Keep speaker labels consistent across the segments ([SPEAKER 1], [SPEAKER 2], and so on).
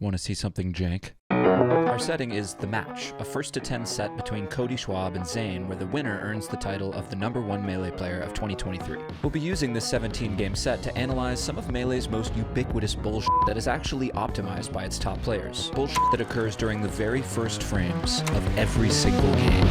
[SPEAKER 1] Want to see something jank? Our setting is The Match, a first to 10 set between Cody Schwab and Zane, where the winner earns the title of the #1 Melee player of 2023. We'll be using this 17-game set to analyze some of Melee's most ubiquitous bullshit that is actually optimized by its top players. Bullshit that occurs during the very first frames of every single game.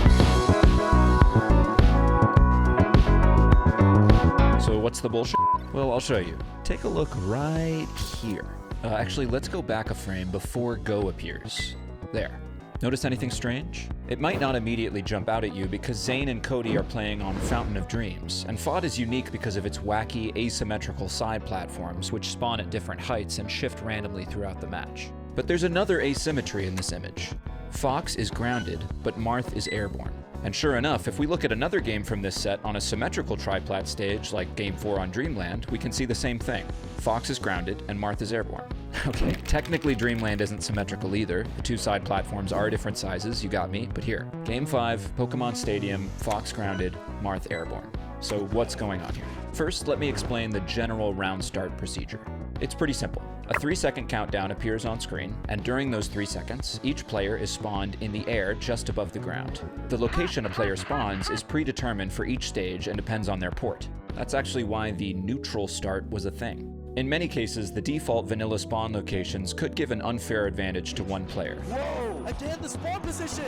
[SPEAKER 1] So what's the bullshit? Well, I'll show you. Take a look right here. Actually, let's go back a frame before Go appears. There. Notice anything strange? It might not immediately jump out at you because Zane and Cody are playing on Fountain of Dreams, and FOD is unique because of its wacky, asymmetrical side platforms which spawn at different heights and shift randomly throughout the match. But there's another asymmetry in this image. Fox is grounded, but Marth is airborne. And sure enough, if we look at another game from this set on a symmetrical triplat stage, like Game 4 on Dreamland, we can see the same thing. Fox is grounded, and Marth is airborne. Okay, technically Dreamland isn't symmetrical either. The two side platforms are different sizes, you got me, but here. Game 5, Pokemon Stadium, Fox grounded, Marth airborne. So what's going on here? First, let me explain the general round start procedure. It's pretty simple. A 3-second countdown appears on screen, and during those 3 seconds, each player is spawned in the air just above the ground. The location a player spawns is predetermined for each stage and depends on their port. That's actually why the neutral start was a thing. In many cases, the default vanilla spawn locations could give an unfair advantage to one player.
[SPEAKER 2] Whoa! Again, the spawn position!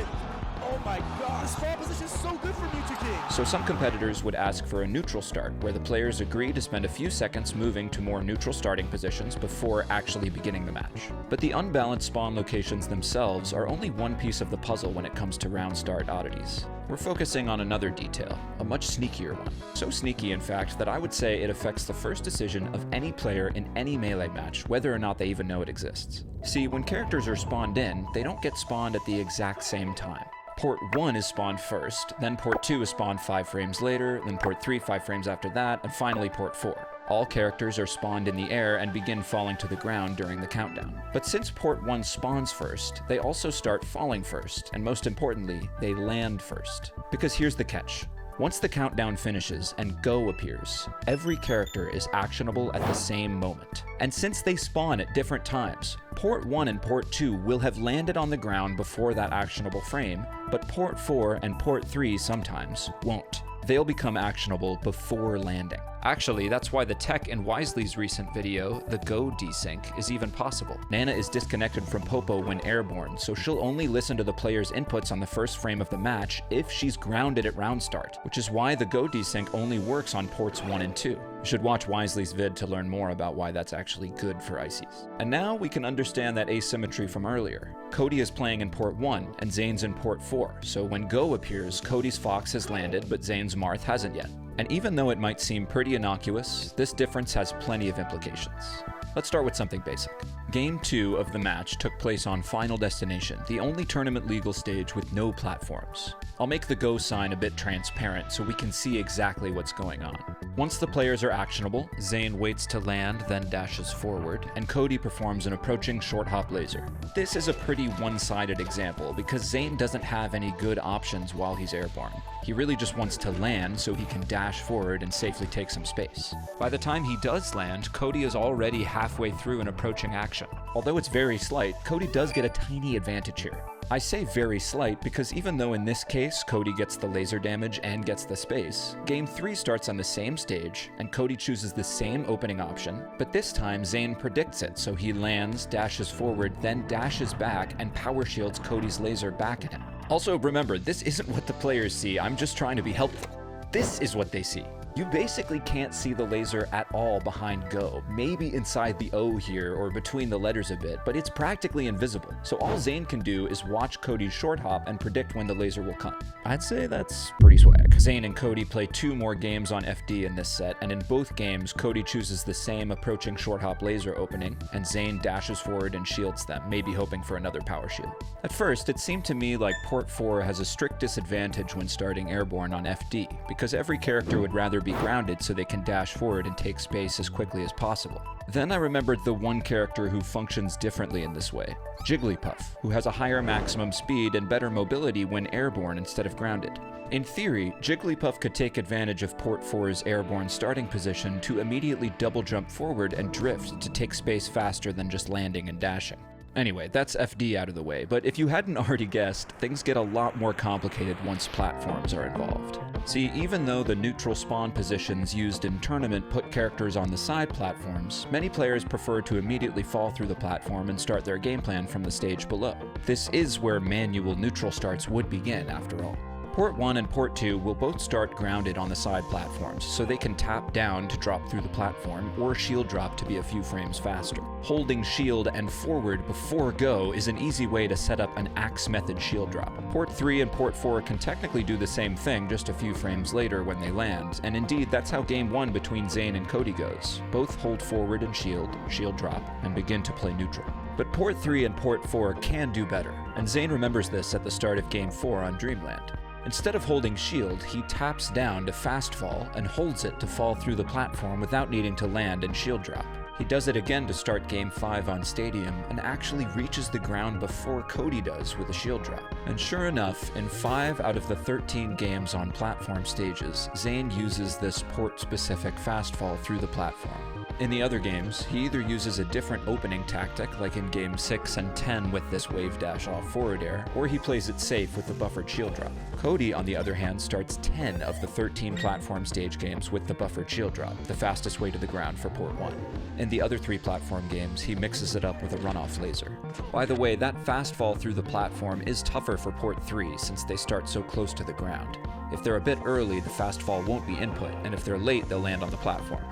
[SPEAKER 2] Oh my god, the spawn position is so good for Mewtwo King!
[SPEAKER 1] So some competitors would ask for a neutral start, where the players agree to spend a few seconds moving to more neutral starting positions before actually beginning the match. But the unbalanced spawn locations themselves are only one piece of the puzzle when it comes to round start oddities. We're focusing on another detail, a much sneakier one. So sneaky, in fact, that I would say it affects the first decision of any player in any Melee match, whether or not they even know it exists. See, when characters are spawned in, they don't get spawned at the exact same time. Port 1 is spawned first, then Port 2 is spawned 5 frames later, then Port 3 5 frames after that, and finally Port 4. All characters are spawned in the air and begin falling to the ground during the countdown. But since Port 1 spawns first, they also start falling first, and most importantly, they land first. Because here's the catch. Once the countdown finishes and Go appears, every character is actionable at the same moment. And since they spawn at different times, Port 1 and Port 2 will have landed on the ground before that actionable frame, but Port 4 and Port 3 sometimes won't. They'll become actionable before landing. Actually, that's why the tech in Wisely's recent video, the Go desync, is even possible. Nana is disconnected from Popo when airborne, so she'll only listen to the player's inputs on the first frame of the match if she's grounded at round start, which is why the Go desync only works on ports 1 and 2. You should watch Wisely's vid to learn more about why that's actually good for Ices. And now we can understand that asymmetry from earlier. Cody is playing in port 1 and Zane's in port 4, so when Go appears, Cody's Fox has landed but Zane's Marth hasn't yet. And even though it might seem pretty innocuous, this difference has plenty of implications. Let's start with something basic. Game 2 of the match took place on Final Destination, the only tournament legal stage with no platforms. I'll make the Go sign a bit transparent so we can see exactly what's going on. Once the players are actionable, Zane waits to land, then dashes forward, and Cody performs an approaching short hop laser. This is a pretty one-sided example because Zane doesn't have any good options while he's airborne. He really just wants to land so he can dash forward and safely take some space. By the time he does land, Cody is already halfway through an approaching action. Although it's very slight, Cody does get a tiny advantage here. I say very slight because even though in this case Cody gets the laser damage and gets the space, Game 3 starts on the same stage and Cody chooses the same opening option, but this time Zane predicts it, so he lands, dashes forward, then dashes back and power shields Cody's laser back at him. Also remember, this isn't what the players see, I'm just trying to be helpful. This is what they see. You basically can't see the laser at all behind Go, maybe inside the O here or between the letters a bit, but it's practically invisible. So all Zane can do is watch Cody's short hop and predict when the laser will come. I'd say that's pretty swag. Zane and Cody play 2 more games on FD in this set, and in both games, Cody chooses the same approaching short hop laser opening, and Zane dashes forward and shields them, maybe hoping for another power shield. At first, it seemed to me like Port 4 has a strict disadvantage when starting airborne on FD, because every character would rather be grounded so they can dash forward and take space as quickly as possible. Then I remembered the one character who functions differently in this way, Jigglypuff, who has a higher maximum speed and better mobility when airborne instead of grounded. In theory, Jigglypuff could take advantage of Port 4's airborne starting position to immediately double jump forward and drift to take space faster than just landing and dashing. Anyway, that's FD out of the way, but if you hadn't already guessed, things get a lot more complicated once platforms are involved. See, even though the neutral spawn positions used in Tournament put characters on the side platforms, many players prefer to immediately fall through the platform and start their game plan from the stage below. This is where manual neutral starts would begin, after all. Port 1 and Port 2 will both start grounded on the side platforms, so they can tap down to drop through the platform, or shield drop to be a few frames faster. Holding shield and forward before go is an easy way to set up an axe method shield drop. Port 3 and Port 4 can technically do the same thing just a few frames later when they land, and indeed that's how game 1 between Zane and Cody goes. Both hold forward and shield drop, and begin to play neutral. But Port 3 and Port 4 can do better, and Zane remembers this at the start of game 4 on Dreamland. Instead of holding shield, he taps down to fast fall and holds it to fall through the platform without needing to land and shield drop. He does it again to start game 5 on Stadium and actually reaches the ground before Cody does with a shield drop. And sure enough, in 5 out of the 13 games on platform stages, Zane uses this port-specific fast fall through the platform. In the other games, he either uses a different opening tactic, like in game 6 and 10 with this wave dash off forward air, or he plays it safe with the buffered shield drop. Cody, on the other hand, starts 10 of the 13 platform stage games with the buffered shield drop, the fastest way to the ground for Port 1. In the other 3 platform games, he mixes it up with a runoff laser. By the way, that fast fall through the platform is tougher for Port 3 since they start so close to the ground. If they're a bit early, the fast fall won't be input, and if they're late, they'll land on the platform.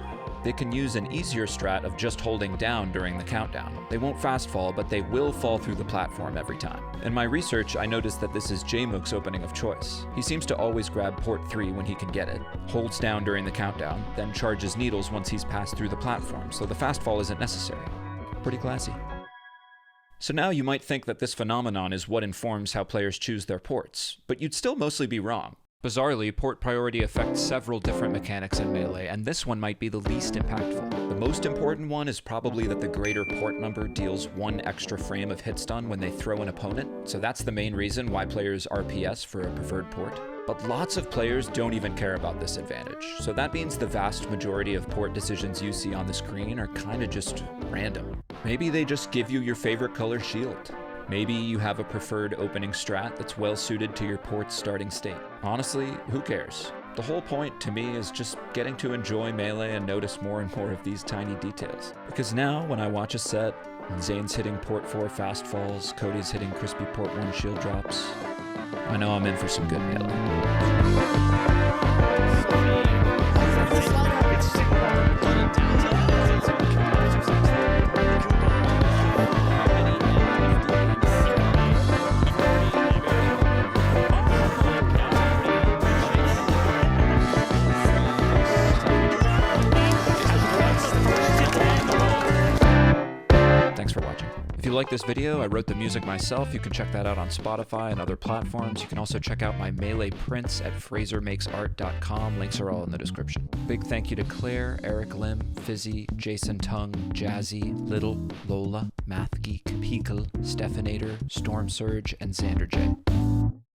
[SPEAKER 1] They can use an easier strat of just holding down during the countdown. They won't fast fall, but they will fall through the platform every time. In my research, I noticed that this is Jmook's opening of choice. He seems to always grab Port 3 when he can get it, holds down during the countdown, then charges needles once he's passed through the platform, so the fast fall isn't necessary. Pretty classy. So now you might think that this phenomenon is what informs how players choose their ports, but you'd still mostly be wrong. Bizarrely, port priority affects several different mechanics in Melee, and this one might be the least impactful. The most important one is probably that the greater port number deals 1 extra frame of hit stun when they throw an opponent, so that's the main reason why players RPS for a preferred port. But lots of players don't even care about this advantage, so that means the vast majority of port decisions you see on the screen are kinda just random. Maybe they just give you your favorite color shield. Maybe you have a preferred opening strat that's well suited to your port's starting state. Honestly, who cares? The whole point to me is just getting to enjoy Melee and notice more and more of these tiny details. Because now, when I watch a set, and Zane's hitting Port 4 fast falls, Cody's hitting crispy Port 1 shield drops, I know I'm in for some good Melee. Thanks for watching. If you like this video, I wrote the music myself. You can check that out on Spotify and other platforms. You can also check out my Melee prints at frasermakesart.com. Links are all in the description. Big thank you to Claire, Eric Lim, Fizzy, Jason Tung, Jazzy, Little, Lola, Math Geek, Peekle, Stephanator, Storm Surge, and Xander J.